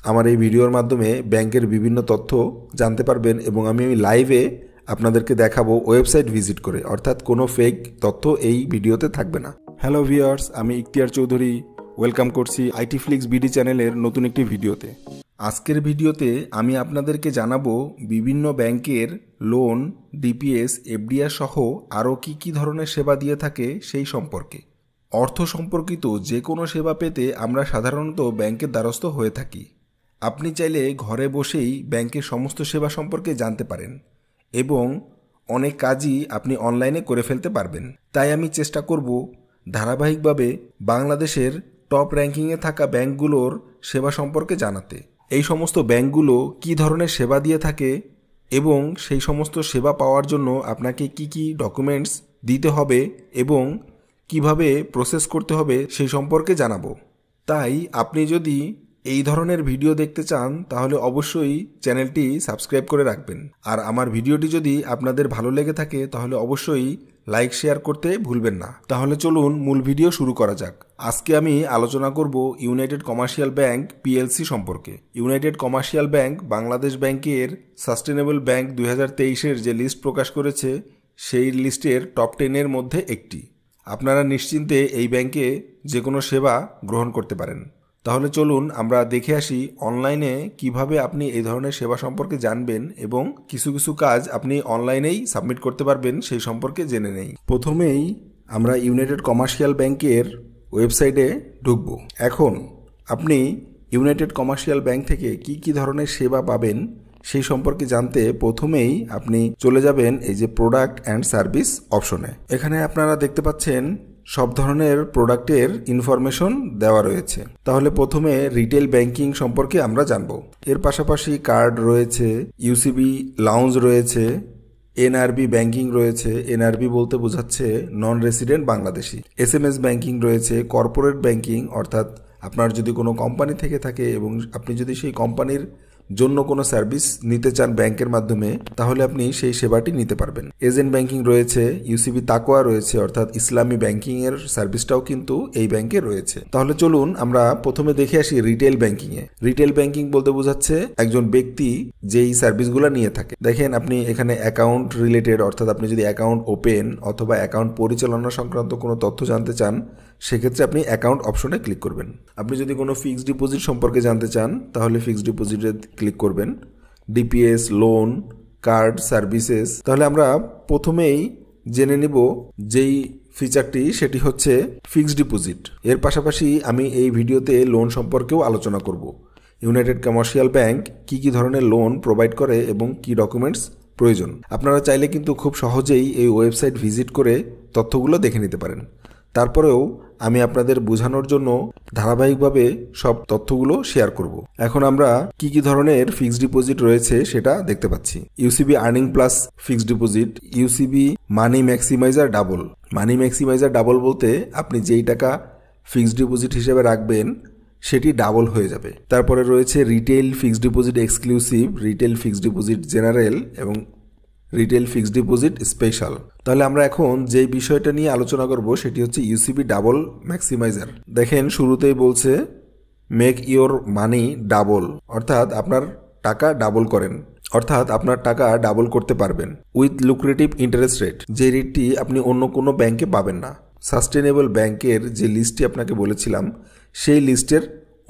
আমার এই ভিডিওর মাধ্যমে ব্যাংকের বিভিন্ন তথ্য জানতে পারবেন এবং আমি লাইভে আপনাদেরকে দেখাবো ওয়েবসাইট ভিজিট করে, অর্থাৎ কোনো ফেক তথ্য এই ভিডিওতে থাকবে না। হ্যালো ভিউয়ার্স, আমি ইখতিয়ার চৌধুরী ওয়েলকাম করছি আইটি ফ্লিক্স বিডি চ্যানেলের নতুন একটি ভিডিওতে। আজকের ভিডিওতে আমি আপনাদেরকে জানাবো বিভিন্ন ব্যাংকের লোন, ডিপিএস, এফডিআর সহ আরও কী ধরনের সেবা দিয়ে থাকে সেই সম্পর্কে। অর্থ সম্পর্কিত যে কোনো সেবা পেতে আমরা সাধারণত ব্যাংকের দ্বারস্থ হয়ে থাকি। আপনি চাইলে ঘরে বসেই ব্যাংকের সমস্ত সেবা সম্পর্কে জানতে পারেন এবং অনেক কাজই আপনি অনলাইনে করে ফেলতে পারবেন। তাই আমি চেষ্টা করব ধারাবাহিকভাবে বাংলাদেশের টপ র্যাঙ্কিংয়ে থাকা ব্যাংকগুলোর সেবা সম্পর্কে জানাতে। এই সমস্ত ব্যাংকগুলো কী ধরনের সেবা দিয়ে থাকে এবং সেই সমস্ত সেবা পাওয়ার জন্য আপনাকে কি ডকুমেন্টস দিতে হবে এবং কিভাবে প্রসেস করতে হবে সেই সম্পর্কে জানাবো। তাই আপনি যদি এই ধরনের ভিডিও দেখতে চান তাহলে অবশ্যই চ্যানেলটি সাবস্ক্রাইব করে রাখবেন। আর আমার ভিডিওটি যদি আপনাদের ভালো লেগে থাকে তাহলে অবশ্যই লাইক শেয়ার করতে ভুলবেন না। তাহলে চলুন মূল ভিডিও শুরু করা যাক। আজকে আমি আলোচনা করব ইউনাইটেড কমার্শিয়াল ব্যাংক পিএলসি সম্পর্কে। ইউনাইটেড কমার্শিয়াল ব্যাংক বাংলাদেশ ব্যাংকের সাস্টেনেবল ব্যাংক 2023-এর যে লিস্ট প্রকাশ করেছে সেই লিস্টের টপ 10-এর মধ্যে একটি। আপনারা নিশ্চিন্তে এই ব্যাংকে যে কোনো সেবা গ্রহণ করতে পারেন। তাহলে চলুন আমরা দেখে আসি অনলাইনে কিভাবে আপনি এই ধরনের সেবা সম্পর্কে জানবেন এবং কিছু কাজ আপনি অনলাইনেই সাবমিট করতে পারবেন সেই সম্পর্কে জেনে নেই। প্রথমেই আমরা ইউনাইটেড কমার্শিয়াল ব্যাংকের ওয়েবসাইটে ঢুকব। এখন আপনি ইউনাইটেড কমার্শিয়াল ব্যাংক থেকে কি ধরনের সেবা পাবেন সেই সম্পর্কে জানতে প্রথমেই আপনি চলে যাবেন এই যে প্রোডাক্ট অ্যান্ড সার্ভিস অপশনে। এখানে আপনারা দেখতে পাচ্ছেন সব ধরনের প্রোডাক্টের ইনফরমেশন দেওয়া রয়েছে। তাহলে প্রথমে রিটেল ব্যাংকিং সম্পর্কে আমরা জানব। এর পাশাপাশি কার্ড রয়েছে, ইউসিবি লাউঞ্জ রয়েছে, এনআরবি ব্যাংকিং রয়েছে। এনআরবি বলতে বোঝাচ্ছে non resident Bangladeshi. SMS banking রয়েছে, কর্পোরেট ব্যাংকিং অর্থাৎ আপনার যদি কোনো কোম্পানি থেকে থাকে এবং আপনি যদি সেই কোম্পানির জন্য কোনো সার্ভিস নিতে চান ব্যাংকের মাধ্যমে তাহলে আপনি সেই সেবাটি নিতে পারবেন। এজেন্ট ব্যাংকিং রয়েছে, ইউসিবি তাকোয়া রয়েছে অর্থাৎ ইসলামী ব্যাংকিং এর সার্ভিসটাও কিন্তু এই ব্যাংকে রয়েছে। তাহলে চলুন আমরা প্রথমে দেখে আসি রিটেল ব্যাংকিং এ। রিটেল ব্যাংকিং বলতে বোঝাচ্ছে একজন ব্যক্তি যেই সার্ভিসগুলো নিয়ে থাকে। দেখেন আপনি এখানে অ্যাকাউন্ট রিলেটেড অর্থাৎ আপনি যদি অ্যাকাউন্ট ওপেন অথবা অ্যাকাউন্ট পরিচালনা সংক্রান্ত কোনো তথ্য জানতে চান সেক্ষেত্রে আপনি অ্যাকাউন্ট অপশনে ক্লিক করবেন। আপনি যদি কোনো ফিক্সড ডিপোজিট সম্পর্কে জানতে চান তাহলে ফিক্সড ডিপোজিটে ক্লিক করবেন। DPS, loan, card, services. তাহলে আমরা প্রথমেই জেনে নিব যেই ফিচারটি সেটি হচ্ছে ফিক্সড ডিপোজিট। এর পাশাপাশি আমি এই ভিডিওতে লোন সম্পর্কেও আলোচনা করব। ইউনাইটেড কমার্শিয়াল ব্যাংক কি ধরনের লোন প্রোভাইড করে এবং কি ডকুমেন্টস প্রয়োজন। আপনারা চাইলে কিন্তু খুব সহজেই এই ওয়েবসাইট ভিজিট করে তথ্যগুলো দেখে নিতে পারেন। তারপরেও আমি আপনাদের বোঝানোর জন্য ধারাবাহিকভাবে সব তথ্যগুলো শেয়ার করব। এখন আমরা কি ধরনের ফিক্সড ডিপোজিট রয়েছে সেটা দেখতে পাচ্ছি। UCB earning plus fixed deposit, UCB money maximiser double. Money maximiser double বলতে আপনি যেই টাকা ফিক্সড ডিপোজিট হিসেবে রাখবেন সেটি ডাবল হয়ে যাবে। তারপরে রয়েছে retail fixed deposit exclusive, retail fixed deposit general এবং রিটেল ফিক্সড ডিপোজিট স্পেশাল। তাহলে আমরা এখন যে বিষয়টা নিয়ে আলোচনা করব সেটি হচ্ছে ইউসিবি ডাবল ম্যাক্সিমাইজার। দেখেন শুরুতেই বলছে মেক ইওর মানি ডাবল, অর্থাৎ আপনার টাকা ডাবল করেন, অর্থাৎ আপনার টাকা ডাবল করতে পারবেন উইথ লুক্রেটিভ ইন্টারেস্ট রেট, যে রেটটি আপনি অন্য কোনো ব্যাংকে পাবেন না। সাস্টেনেবল ব্যাংকের যে লিস্টটি আপনাকে বলেছিলাম সেই লিস্টের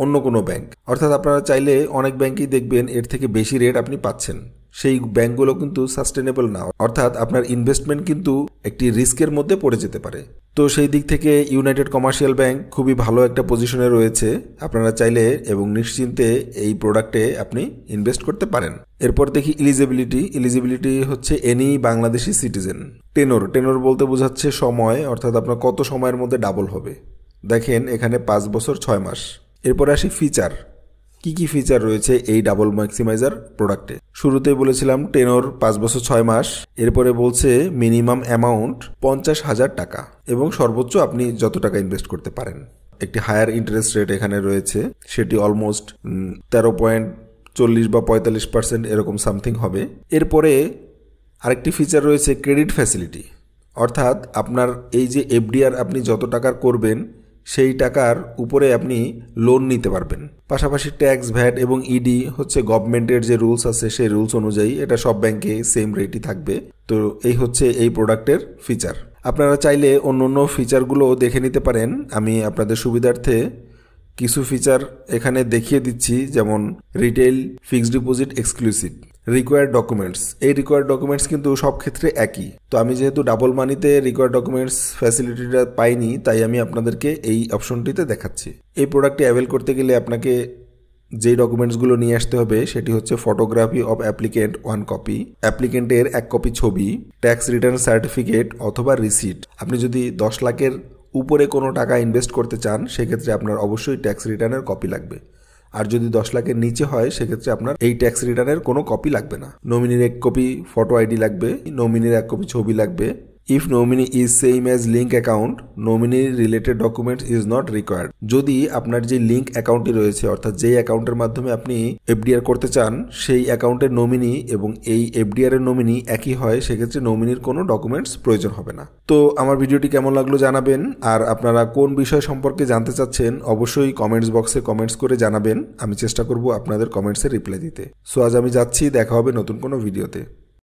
অন্য কোনো ব্যাংক, অর্থাৎ আপনারা চাইলে অনেক ব্যাংকেই দেখবেন এর থেকে বেশি রেট আপনি পাচ্ছেন। সেই ব্যাংকগুলো কিন্তু সাস্টেনেবল না, অর্থাৎ আপনার ইনভেস্টমেন্ট কিন্তু একটি রিস্কের মধ্যে পড়ে যেতে পারে। তো সেই দিক থেকে ইউনাইটেড কমার্শিয়াল ব্যাংক খুবই ভালো একটা পজিশনে রয়েছে। আপনারা চাইলে এবং নিশ্চিন্তে এই প্রোডাক্টে আপনি ইনভেস্ট করতে পারেন। এরপর দেখি এলিজিবিলিটি হচ্ছে এনি বাংলাদেশি সিটিজেন। টেনর বলতে বোঝাচ্ছে সময়, অর্থাৎ আপনার কত সময়ের মধ্যে ডাবল হবে। দেখেন এখানে 5 বছর 6 মাস। এরপরে আসি ফিচার। কি ফিচার রয়েছে এই ডাবল ম্যাক্সিমাইজার প্রোডাক্টে। শুরুতেই বলেছিলাম টেনর 5 বছর 6 মাস। এরপরে বলছে মিনিমাম অ্যামাউন্ট 50,000 টাকা এবং সর্বোচ্চ আপনি যত টাকা ইনভেস্ট করতে পারেন। একটি হায়ার ইন্টারেস্ট রেট এখানে রয়েছে, সেটি অলমোস্ট 13.40 বা 45% এরকম সামথিং হবে। এরপরে আরেকটি ফিচার রয়েছে ক্রেডিট ফ্যাসিলিটি, অর্থাৎ আপনার এই যে এফডিআর আপনি যত টাকার করবেন সেই টাকার উপরে আপনি লোন নিতে পারবেন। পাশাপাশি ট্যাক্স, ভ্যাট এবং ইডি হচ্ছে গভর্নমেন্টের যে রুলস আছে সেই রুলস অনুযায়ী এটা সব ব্যাংকে সেম রেটই থাকবে। তো এই হচ্ছে এই প্রোডাক্টের ফিচার। আপনারা চাইলে অন্য অন্য ফিচারগুলো দেখে নিতে পারেন। আমি আপনাদের সুবিধার্থে কিছু ফিচার এখানে দেখিয়ে দিচ্ছি, যেমন retail fixed deposit exclusive, required documents. এই রিকোয়ার্ড ডকুমেন্টস কিন্তু সব ক্ষেত্রে একই। তো আমি যেহেতু ডাবল মানিতে রিকোয়ার্ড ডকুমেন্টস ফ্যাসিলিটিটা পাইনি, তাই আমি আপনাদেরকে এই অপশনটিতে দেখাচ্ছি। এই প্রোডাক্টটি অ্যাভেল করতে গেলে আপনাকে যেই ডকুমেন্টসগুলো নিয়ে আসতে হবে সেটি হচ্ছে ফটোগ্রাফি অফ অ্যাপ্লিকেন্ট 1 কপি, অ্যাপ্লিকেন্টের 1 কপি ছবি, ট্যাক্স রিটার্ন সার্টিফিকেট অথবা রিসিট। আপনি যদি 10 লাখের উপরে কোনো টাকা ইনভেস্ট করতে চান সেক্ষেত্রে আপনার অবশ্যই ট্যাক্স রিটার্নের কপি লাগবে। আর যদি 10 লাখের নিচে হয় সেক্ষেত্রে আপনার এই ট্যাক্স রিটার্নের কোনো কপি লাগবে না। নমিনির 1 কপি ফটো আইডি লাগবে, নমিনির 1 কপি ছবি লাগবে। If nominee is same as link account, nominee related documents is not required. যদি আপনার যে লিঙ্ক অ্যাকাউন্টটি রয়েছে, অর্থাৎ যেই অ্যাকাউন্টের মাধ্যমে আপনি এফডিআর করতে চান সেই অ্যাকাউন্টের নমিনি এবং এই এফডিআর এর নমিনি একই হয়, সেক্ষেত্রে নমিনির কোনো ডকুমেন্টস প্রয়োজন হবে না। তো আমার ভিডিওটি কেমন লাগলো জানাবেন, আর আপনারা কোন বিষয় সম্পর্কে জানতে চাচ্ছেন অবশ্যই কমেন্টস বক্সে কমেন্টস করে জানাবেন। আমি চেষ্টা করব আপনাদের কমেন্টসে রিপ্লাই দিতে। সো আজ আমি যাচ্ছি, দেখা হবে নতুন কোনো ভিডিওতে।